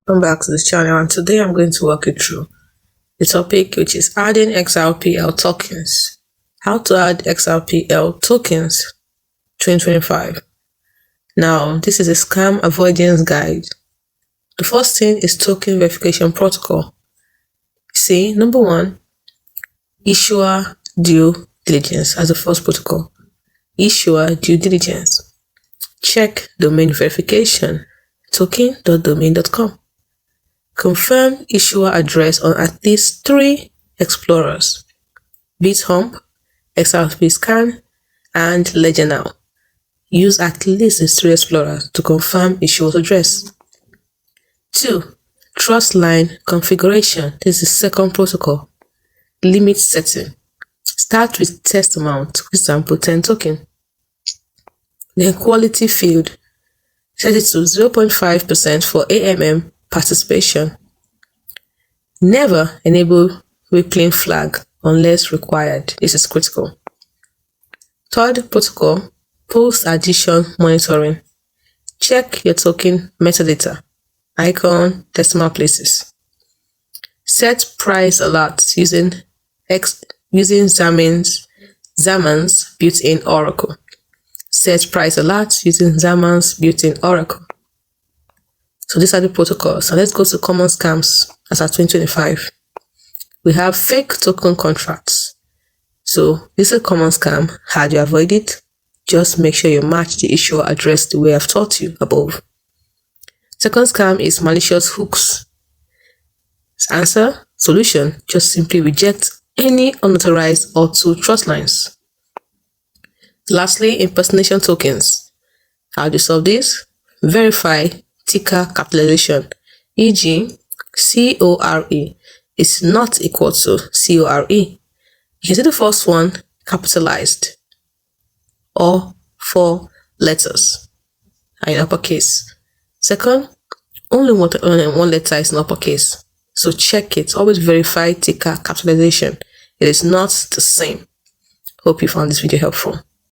Welcome back to this channel, and today I'm going to walk you through the topic, which is adding Xrpl tokens. How to add Xrpl tokens 2025. Now, this is a scam avoidance guide. The first thing is token verification protocol. See, number one, issuer due diligence as the first protocol. Issuer due diligence. Check domain verification, token.domain.com. Confirm issuer address on at least 3 explorers: BitHump, Xrpl Scan, and Ledger Now. Use at least these 3 explorers to confirm issuer's address. 2. Trust line configuration. This is the second protocol. Limit setting. Start with test amount, for example 10 token. Then quality field. Set it to 0.5% for AMM participation. Never enable rippling flag unless required. This is critical. Third protocol, post addition monitoring. Check your token metadata, icon, decimal places. Set price alerts using Zaman's built-in oracle. Set price alerts using Zaman's built-in oracle. So these are the protocols. So let's go to common scams as of 2025. We have fake token contracts. So this is a common scam. How do you avoid it? Just make sure you match the issuer address the way I've taught you above. Second scam is malicious hooks. Solution, just simply reject any unauthorized or trust lines. Lastly, impersonation tokens. How do you solve this? Verify ticker capitalization, e.g. CORE is not equal to CORE. You can see the first one capitalized or 4 letters are in uppercase. Second, only one letter is in uppercase. So check it. Always verify ticker capitalization. It is not the same. Hope you found this video helpful.